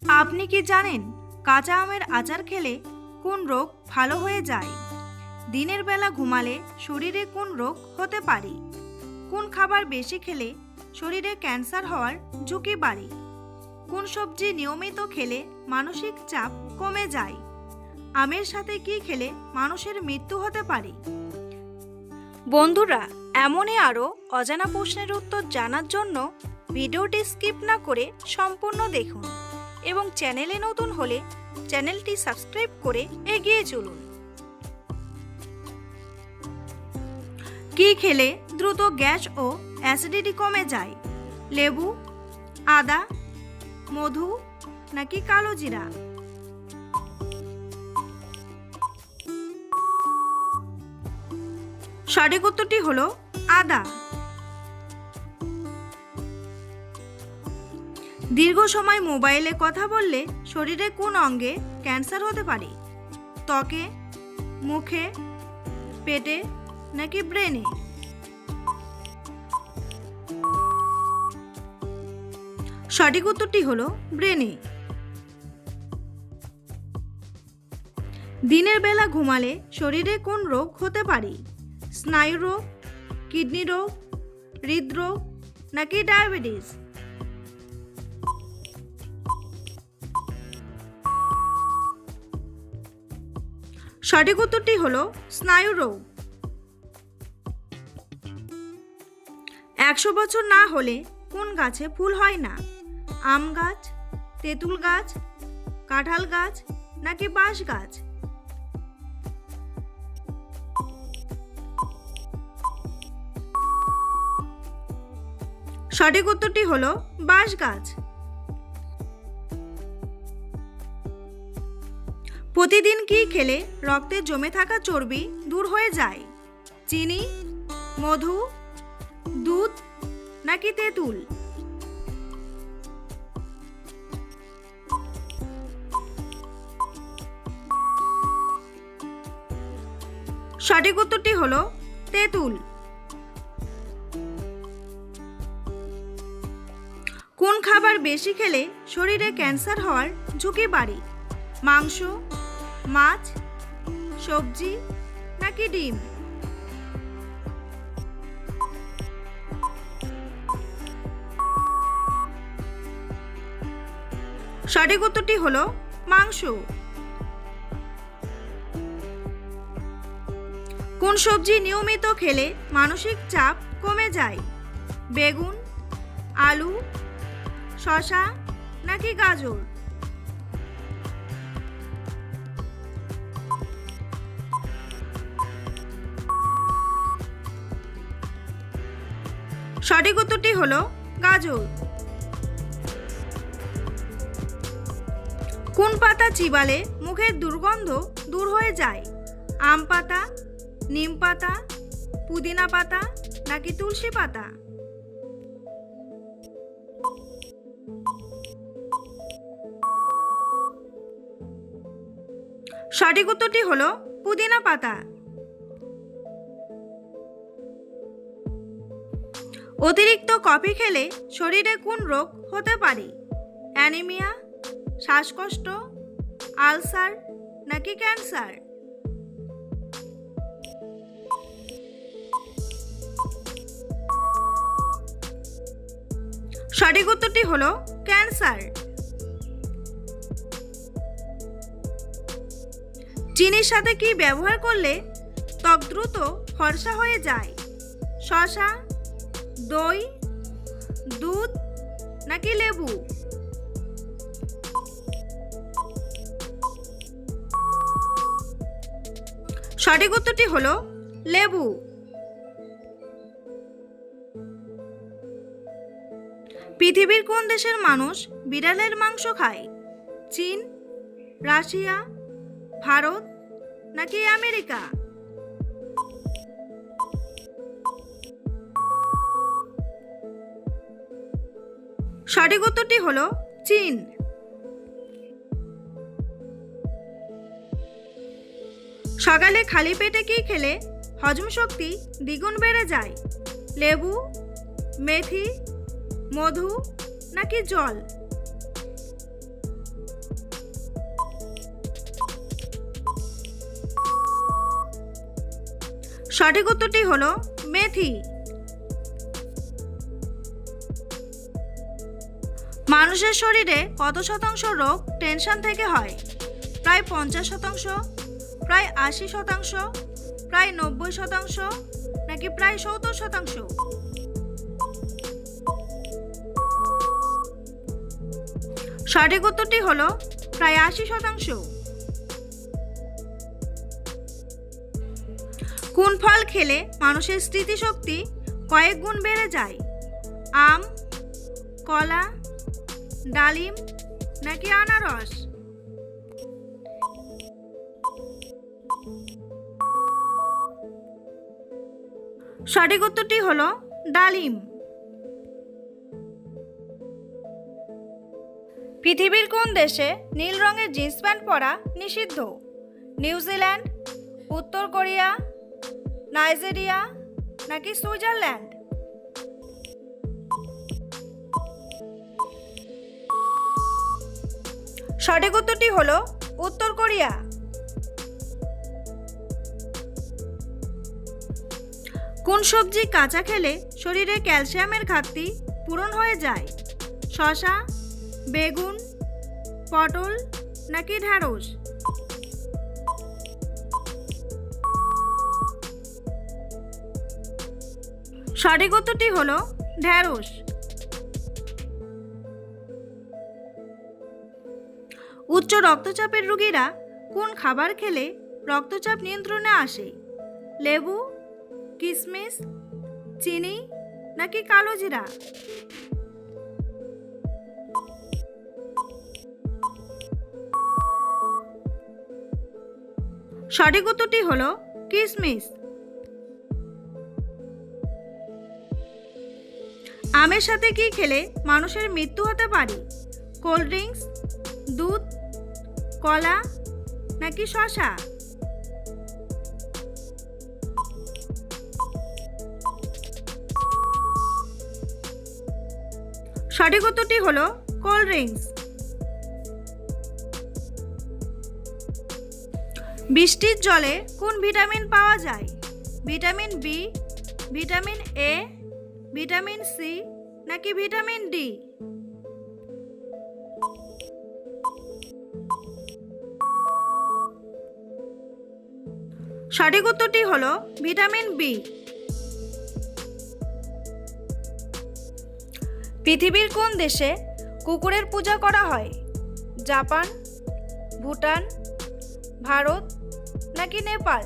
আপনি কি জানেন কাঁচা আমের আচার খেলে কোন রোগ ভালো হয়ে যায়? দিনের বেলা ঘুমালে শরীরে কোন রোগ হতে পারে? কোন খাবার বেশি খেলে শরীরে ক্যান্সার হওয়ার ঝুঁকি বাড়ে? কোন সবজি নিয়মিত খেলে মানসিক চাপ কমে যায়? আমের সাথে কি খেলে মানুষের মৃত্যু হতে পারে? বন্ধুরা, এমনই আরও অজানা প্রশ্নের উত্তর জানার জন্য ভিডিওটি স্কিপ না করে সম্পূর্ণ দেখুন এবং চ্যানেলে নতুন হলে চ্যানেলটি সাবস্ক্রাইব করে এগিয়ে চলুন। কি খেলে দ্রুত গ্যাস ও অ্যাসিডিটি কমে যায়? লেবু, আদা, মধু নাকি কালো জিরা? সঠিক উত্তরটি হলো আদা। দীর্ঘ সময় মোবাইলে কথা বললে শরীরে কোন অঙ্গে ক্যান্সার হতে পারে? ত্বকে, মুখে, পেটে নাকি ব্রেনে? সঠিক উত্তরটি হলো ব্রেনে। দিনের বেলা ঘুমালে শরীরে কোন রোগ হতে পারে? স্নায়ু রোগ, কিডনি রোগ, হৃদরোগ নাকি ডায়াবেটিস? সঠিক উত্তরটি হলো স্নায়ু রোগ। 100 বছর না হলে কোন গাছে ফুল হয় না? আম গাছ, তেঁতুল গাছ, কাঁঠাল গাছ নাকি বাঁশ গাছ? সঠিক উত্তরটি হলো বাঁশ গাছ। প্রতিদিন কি খেলে রক্তে জমে থাকা চর্বি দূর হয়ে যায়? চিনি, মধু, দুধ নাকি তেঁতুল? সঠিক উত্তরটি হলো তেঁতুল। কোন খাবার বেশি খেলে শরীরে ক্যান্সার হওয়ার ঝুঁকি বাড়ে? মাংস, মাছ, সবজি নাকি ডিম? সঠিক উত্তরটি হলো মাংস। কোন সবজি নিয়মিত খেলে মানসিক চাপ কমে যায়? বেগুন, আলু, শসা নাকি গাজর? সঠিক উত্তরটি হলো গাজর। কোন পাতা চিবালে মুখের দুর্গন্ধ দূর হয়ে যায়? আম পাতা, নিম পাতা, পুদিনা পাতা নাকি তুলসী পাতা? সঠিক উত্তরটি হলো পুদিনা পাতা। অতিরিক্ত কফি খেলে শরীরে কোন রোগ হতে পারে? অ্যানিমিয়া, শ্বাসকষ্ট, আলসার নাকি ক্যান্সার? সঠিক উত্তরটি হলো ক্যান্সার। চিনির সাথে কি ব্যবহার করলে ত্বক দ্রুত ফর্সা হয়ে যায়? শসা, দই, দুধ নাকি লেবু? সঠিক উত্তরটি হলো লেবু। পৃথিবীর কোন দেশের মানুষ বিড়ালের মাংস খায়? চীন, রাশিয়া, ভারত নাকি আমেরিকা? সঠিক উত্তরটি হলো চীন। সকালে খালি পেটে কি খেলে হজম শক্তি দ্বিগুণ বেড়ে যায়? লেবু, মেথি, মধু নাকি জল? সঠিক উত্তরটি হলো মেথি। মানুষের শরীরে কত শতাংশ রোগ টেনশন থেকে হয়? প্রায় 50%, প্রায় 80%, প্রায় 90%, নাকি প্রায় 70%? সঠিক উত্তরটি হলো প্রায় 80%। কোন ফল খেলে মানুষের স্মৃতিশক্তি কয়েক গুণ বেড়ে যায়? আম, কলা, ডালিম, নাকি আনারস? সঠিক উত্তরটি হলো ডালিম। পৃথিবীর কোন দেশে নীল রঙের জিন্স প্যান্ট পরা নিষিদ্ধ? নিউজিল্যান্ড, উত্তর কোরিয়া, নাইজেরিয়া, নাকি সুইজারল্যান্ড? সঠিক উত্তরটি হলো উত্তর কোরিয়া। কোন সবজি কাঁচা খেলে শরীরে ক্যালসিয়ামের ঘাটতি পূরণ হয়ে যায়? শসা, বেগুন, পটল, নাকি ঢ্যাঁড়স? সঠিক উত্তরটি হলো ঢ্যাঁড়স। উচ্চ রক্তচাপের রোগীরা কোন খাবার খেলে রক্তচাপ নিয়ন্ত্রণে আসে? লেবু, কিশমিশ, চিনি, নাকি কালো জিরা? সঠিক উত্তরটি হলো কিশমিশ। আমের সাথে কি খেলে মানুষের মৃত্যু হতে পারে? কোল্ড ড্রিঙ্কস, দুধ, কলা, নাকি শসা? সঠিক উত্তরটি হলো কোল্ড ড্রিঙ্কস। বৃষ্টির জলে কোন ভিটামিন পাওয়া যায়? Vitamin B, vitamin A, vitamin C, নাকি ভিটামিন ডি? সঠিক উত্তরটি হলো ভিটামিন বি। পৃথিবীর কোন দেশে কুকুরের পূজা করা হয়? জাপান, ভুটান, ভারত, নাকি নেপাল?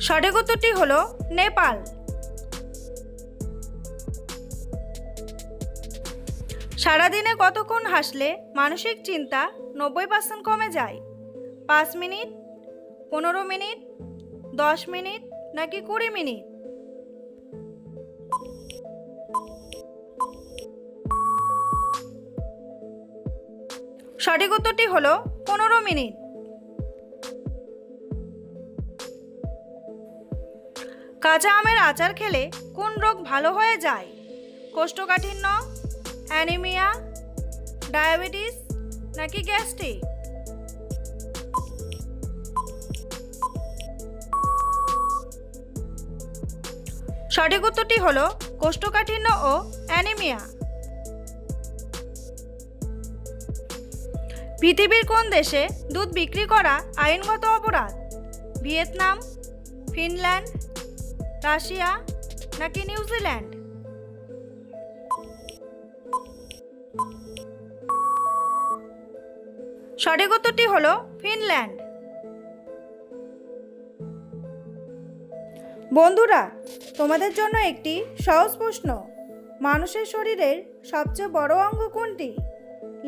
সঠিক উত্তরটি হলো নেপাল। সারাদিনে কতক্ষণ হাসলে মানসিক চিন্তা 90% কমে যায়? 5 মিনিট, 15 মিনিট, 10 মিনিট, নাকি 20 মিনিট? সঠিক উত্তরটি হলো 15 মিনিট। কাঁচা আমের আচার খেলে কোন রোগ ভালো হয়ে যায়? কোষ্ঠকাঠিন্য, অ্যানিমিয়া, ডায়াবেটিস, নাকি গ্যাস্ট্রিক? সঠিক উত্তরটি হলো কোষ্ঠকাঠিন্য ও অ্যানিমিয়া। পৃথিবীর কোন দেশে দুধ বিক্রি করা আইনগত অপরাধ? ভিয়েতনাম, ফিনল্যান্ড, রাশিয়া, নাকি নিউজিল্যান্ড? সঠিক উত্তরটি হলো ফিনল্যান্ড। বন্ধুরা, তোমাদের জন্য একটি সহজ প্রশ্ন। মানুষের শরীরের সবচেয়ে বড় অঙ্গ কোনটি?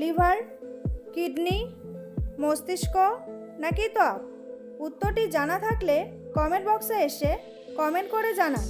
লিভার, কিডনি, মস্তিষ্ক, নাকি ত্বক? উত্তরটি জানা থাকলে কমেন্ট বক্সে এসে কমেন্ট করে জানান।